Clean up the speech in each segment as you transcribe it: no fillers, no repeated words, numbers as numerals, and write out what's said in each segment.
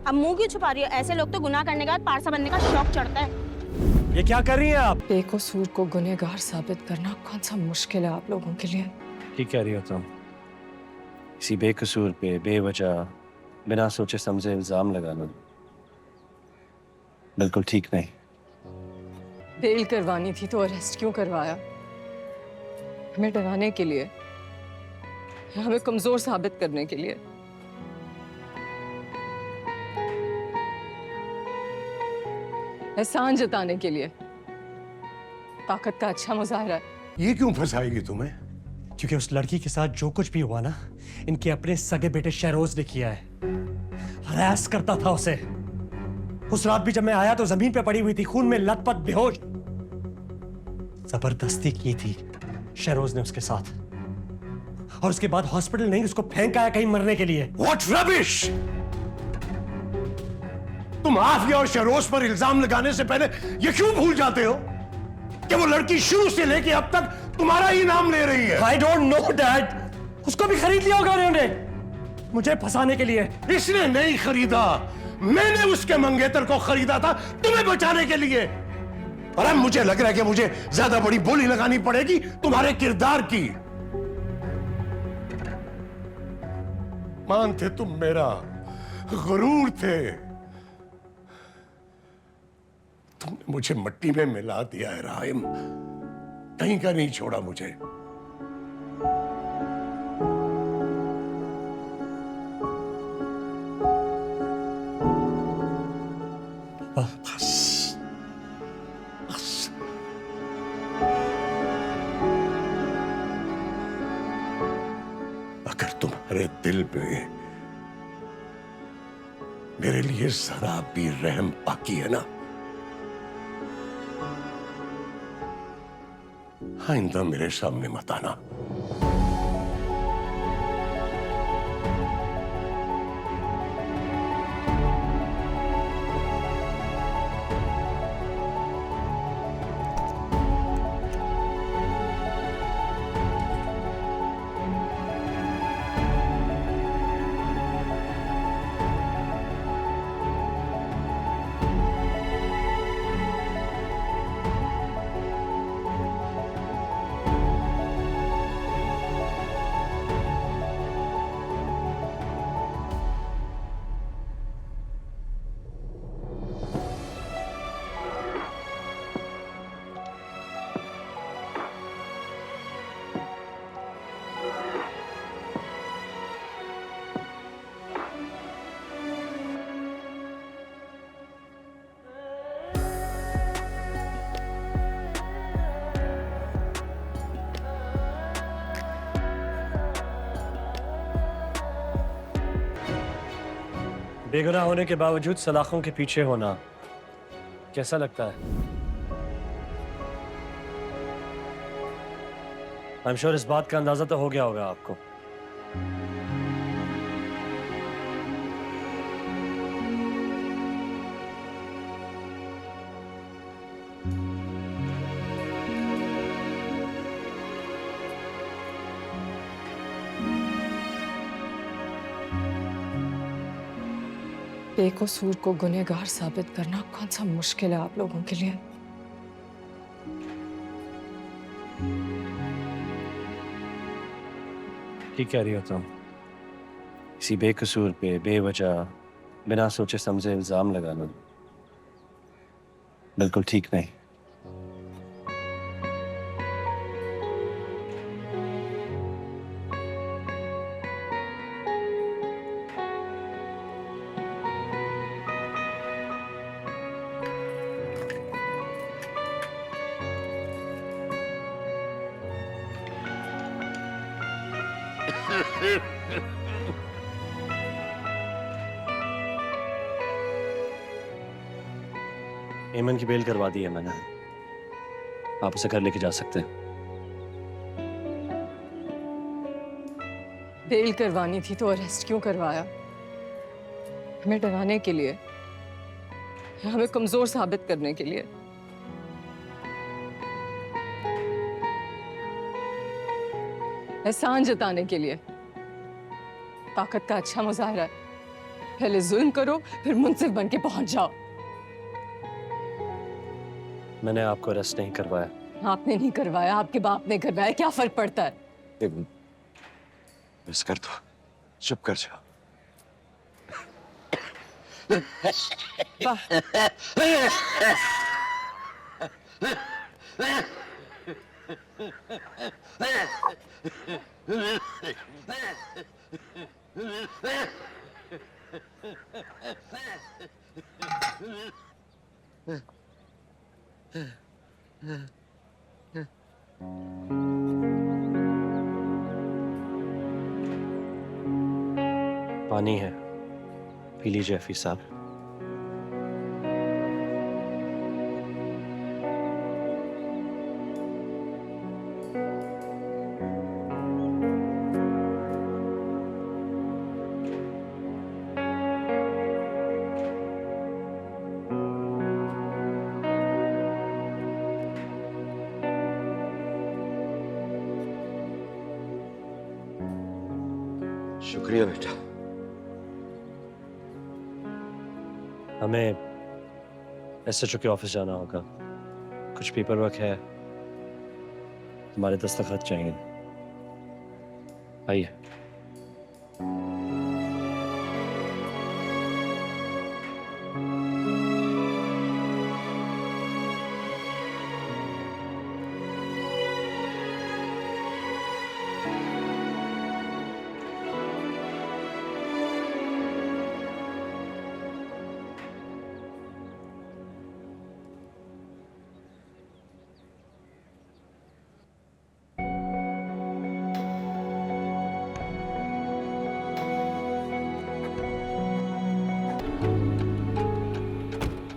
अब मुंह क्यों छुपा रही हो? ऐसे लोग तो गुनाह करने के बाद पारसा बनने का शौक चढ़ता है। ये क्या कर रही हैं आप? बेकसूर को गुनहगार साबित करना कौन सा मुश्किल है आप लोगों के लिए? ठीक कह रही हो तुम। किसी बेकसूर पे बेवजह बिना सोचे समझे इल्जाम लगाना बिल्कुल ठीक नहीं। बेल करवानी थी तो अरेस्ट क्यों करवाया? हमें डराने के लिए या हमें कमजोर साबित करने के लिए? एहसान जताने के लिए? ताकत का अच्छा मुजाहरा है। ये क्यों फंसाएगी तुम्हें? क्योंकि उस लड़की के साथ जो कुछ भी हुआ ना, इनके अपने सगे बेटे शहरोज ने किया है। हरास करता था उसे। उस रात भी जब मैं आया तो जमीन पे पड़ी हुई थी, खून में लथपथ बेहोश। जबरदस्ती की थी शहरोज ने उसके साथ, और उसके बाद हॉस्पिटल नहीं उसको फेंक आया कहीं मरने के लिए। What rubbish! तुम आफिया और शहरोज पर इल्जाम लगाने से पहले ये क्यों भूल जाते हो कि वो लड़की शुरू से लेके अब तक तुम्हारा ही नाम ले रही है? I don't know Dad. उसको भी खरीद लिया होगा उन्होंने मुझे फंसाने के लिए। इसने नहीं खरीदा, मैंने उसके मंगेतर को खरीदा था तुम्हें बचाने के लिए। और अब मुझे लग रहा है कि मुझे ज्यादा बड़ी बोली लगानी पड़ेगी तुम्हारे किरदार की। मानते तुम मेरा गुरूर थे, तुमने मुझे मट्टी में मिला दिया है राहिम। कहीं का नहीं छोड़ा मुझे। बस बस अगर तुम्हारे दिल में मेरे लिए जरा भी रहम बाकी है ना, आइंदा मेरे सामने मत आना। बेगुनाह होने के बावजूद सलाखों के पीछे होना कैसा लगता है? आई एम श्योर इस बात का अंदाजा तो हो गया होगा आपको। बेकसूर को गुनहगार साबित करना कौन सा मुश्किल है आप लोगों के लिए? ठीक कह रही हो तुम। किसी बेकसूर पे बेवजह बिना सोचे समझे इल्जाम लगाना बिल्कुल ठीक नहीं। एमन की बेल करवा दी है मैंने। आप उसे घर लेके जा सकते हैं। बेल करवानी थी तो अरेस्ट क्यों करवाया? हमें डराने के लिए या हमें कमजोर साबित करने के लिए? एहसान जताने के लिए? ताकत का अच्छा मुजाहरा है। पहले जुल्म करो, फिर मुंसिफ बन के पहुंच जाओ। मैंने आपको अरेस्ट नहीं करवाया। आपने नहीं करवाया, आपके बाप ने करवाया, क्या फर्क पड़ता है? बस कर दो, चुप कर जाओ। पानी है, पी लीजिए हफीज साहब। शुक्रिया बेटा। हमें एसएचओ के ऑफिस जाना होगा, कुछ पेपर वर्क है, हमारे दस्तखत चाहिए। आइए।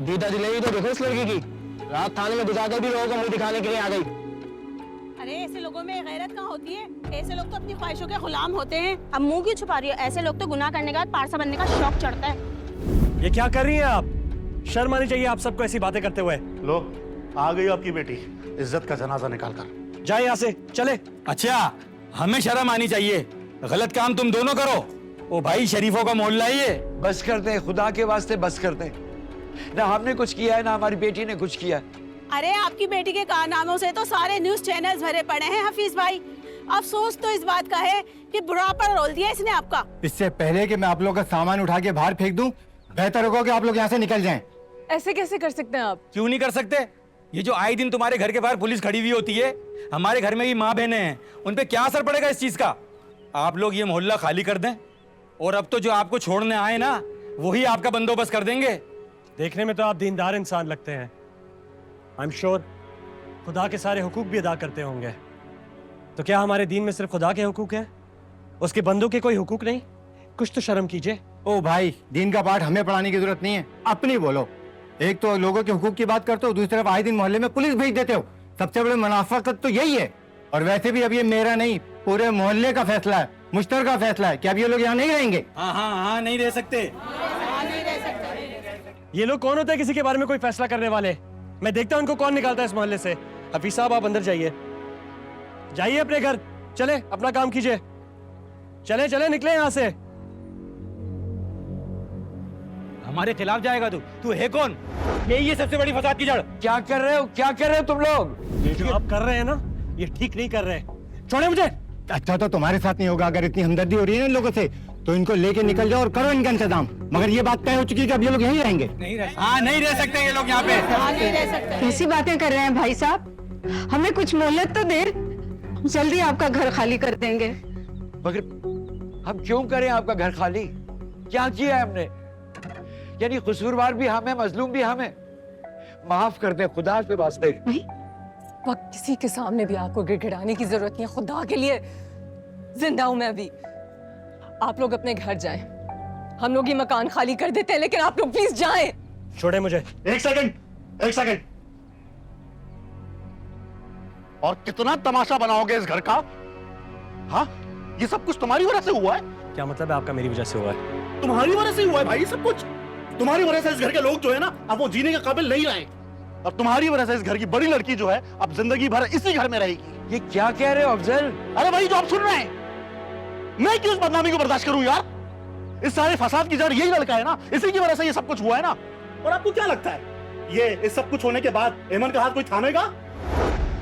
दीदा दिलाई तो देखो इस लड़की की, रात थाने में बुझाकर भी लोगों को मुंह दिखाने के लिए आ गई। अरे ऐसे लोगों में गैरत कहाँ होती है? ऐसे लोग तो अपनी ख्वाहिशों के गुलाम होते हैं। अब मुंह क्यों छुपा रही हो? ऐसे लोग तो गुनाह करने के बाद पारसा बनने का शौक चढ़ता है। ये क्या कर रही हैं आप? शर्म आनी चाहिए आप सबको ऐसी बातें करते हुए। लो, आ गई आपकी बेटी, इज्जत का जनाजा निकाल कर। जाए यहाँ से, चले। अच्छा, हमें शर्म आनी चाहिए, गलत काम तुम दोनों करो। ओ भाई, शरीफों का मोहल्ला ही है। बस करते हैं, खुदा के वास्ते बस करते हैं। ना हमने कुछ किया है, ना हमारी बेटी ने कुछ किया। अरे आपकी बेटी के कारनामों से तो सारे न्यूज चैनल्स भरे पड़े हैं हफीज भाई। अफसोस तो इस बात का है कि बुढ़ापा रोल दिया इसने आपका। इससे पहले कि मैं आप लोगों का सामान उठा के बाहर फेंक दूं, बेहतर होगा कि आप लोग यहाँ से निकल जाएं। ऐसे कैसे कर सकते हैं आप? क्यों नहीं कर सकते? ये जो आए दिन तुम्हारे घर के बाहर पुलिस खड़ी हुई होती है, हमारे घर में भी माँ बहनें हैं, उन पे क्या असर पड़ेगा इस चीज का? आप लोग ये मोहल्ला खाली कर दें, और अब तो जो आपको छोड़ने आए ना, वही आपका बंदोबस्त कर देंगे। देखने में तो आप दीनदार इंसान लगते हैं। आई एम श्योर खुदा के सारे हुकूक भी अदा करते होंगे। तो क्या हमारे दीन में सिर्फ खुदा के हुकूक हैं? उसके बंदों के कोई हुकूक नहीं? कुछ तो शर्म कीजिए। ओ भाई, दीन का पाठ हमें पढ़ाने की जरूरत नहीं है, अपनी बोलो। एक तो लोगों के हुकूक की बात करते हो, दूसरी तरफ आए दिन मोहल्ले में पुलिस भेज देते हो। सबसे बड़े मुनाफिकत तो यही है। और वैसे भी अब ये मेरा नहीं, पूरे मोहल्ले का फैसला है, मुश्तरका फैसला है कि अब ये लोग यहाँ नहीं रहेंगे। हाँ, नहीं रह सकते। ये लोग कौन होते हैं किसी के बारे में कोई फैसला करने वाले? मैं देखता हूं उनको कौन निकालता है इस मोहल्ले से। हफीज साहब, आप अंदर जाइए, जाइए अपने घर, चले अपना काम कीजिए। चले चले, निकले यहाँ से। हमारे खिलाफ जाएगा तू है कौन? यही है सबसे बड़ी फसाद की जड़। क्या कर रहे हो, क्या कर रहे हो तुम लोग? ये जो आप कर रहे हैं ना, ये ठीक नहीं कर रहे। छोड़े मुझे। अच्छा तो तुम्हारे साथ नहीं होगा। अगर इतनी हमदर्दी हो रही है इन लोगों से, तो इनको लेके निकल जाओ और करो इनका इंतजाम। मगर ये बात तय हो चुकी है कि अब ये लोग यहीं रहेंगे। नहीं रह सकते ये लोग यहाँ पे। कैसी बातें कर रहे हैं भाई साहब? हमें कुछ मोहलत तो दे, जल्दी आपका घर खाली कर देंगे। मगर हम क्यों करें आपका घर खाली? क्या किया है हमने? यानी कसूरवार भी हम हैं, मजलूम भी हम हैं। माफ कर दे खुदा के वास्ते। वक्त किसी के सामने भी आपको गिड़गिड़ाने की जरूरत नहीं है। खुदा के लिए जिंदा हूं मैं अभी। आप लोग अपने घर जाएं, हम लोग ये मकान खाली कर देते हैं, लेकिन आप लोग प्लीज जाएं। छोड़े मुझे। एक सेकंड, एक सेकंड। और कितना तमाशा बनाओगे इस घर का? हाँ, ये सब कुछ तुम्हारी वजह से हुआ है। क्या मतलब है आपका मेरी वजह से हुआ है? तुम्हारी वजह से हुआ है भाई, ये सब कुछ तुम्हारी वजह से। इस घर के लोग जो है ना, अब वो जीने के काबिल नहीं रहे। और तुम्हारी वजह से इस घर की बड़ी लड़की जो है, अब जिंदगी भर इसी घर में रहेगी। ये क्या कह रहे हो अफजल? अरे भाई, जो आप सुन रहे हैं, मैं क्यों इस बदनामी को बर्दाश्त करूं यार? इस सारे फसाद की जड़ यही लड़का है ना, इसी की वजह से ये सब कुछ हुआ है ना। और आपको क्या लगता है ये इस सब कुछ होने के बाद एमन का हाथ कोई थामेगा?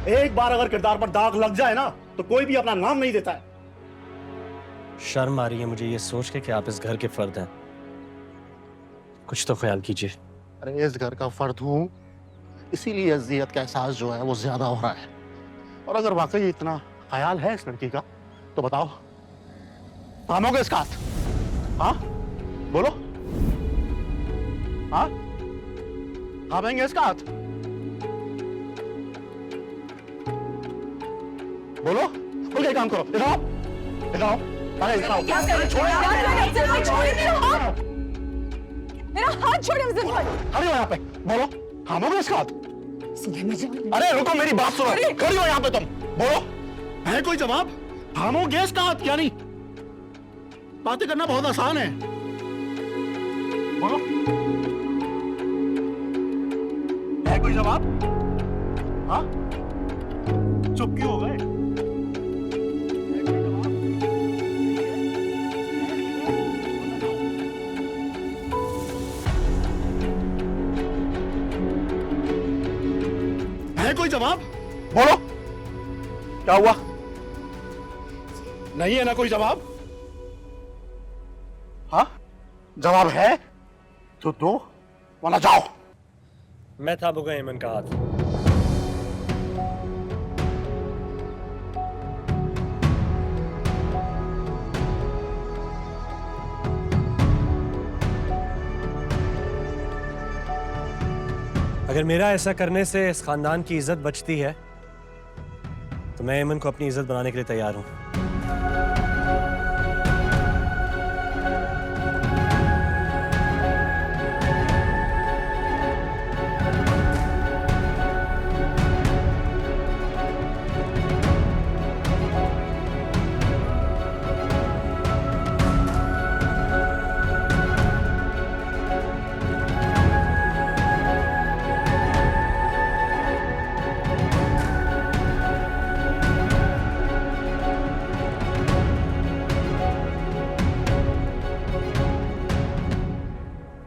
एक बार अगर किरदार पर दाग लग जाए ना तो कोई भी अपना नाम नहीं देता है। शर्म आ रही है मुझे ये सोच के कि आप इस घर के फर्द हैं। कुछ तो ख्याल कीजिए। अरे इस घर का फर्द हूं, इसीलिए अज़ियत का एहसास जो है वो ज्यादा हो रहा है। और अगर वाकई इतना ख्याल है इस लड़की का तो बताओ, थामोगे इसका हाथ? हाँ बोलो, हाँ थामेंगे इसका हाथ? बोलो, बोल के काम करो। इधर आओ, इधर आओ, अरे इधर आओ। मेरा हाथ छोड़े अफजल भाई। खड़ी हो यहाँ पे, बोलो थामोगे इसका हाथ? अरे रुको, मेरी बात सुनो, खड़ी हो यहाँ पे तुम, बोलो है कोई जवाब? थामोगे इसका हाथ क्या नहीं? बातें करना बहुत आसान है, बोलो है कोई जवाब? हाँ चुप क्यों हो गए? है कोई जवाब? बोलो क्या हुआ? नहीं है ना कोई जवाब? हाँ जवाब है तो दो, वरना जाओ। मैं थामूंगा एमन का हाथ। अगर मेरा ऐसा करने से इस खानदान की इज्जत बचती है तो मैं एमन को अपनी इज्जत बनाने के लिए तैयार हूं।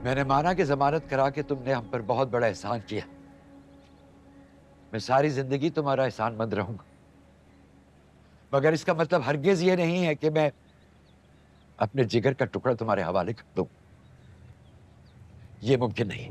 मैंने माना कि जमानत करा के तुमने हम पर बहुत बड़ा एहसान किया। मैं सारी जिंदगी तुम्हारा एहसानमंद रहूंगा, मगर इसका मतलब हरगिज ये नहीं है कि मैं अपने जिगर का टुकड़ा तुम्हारे हवाले कर दूं। ये मुमकिन नहीं।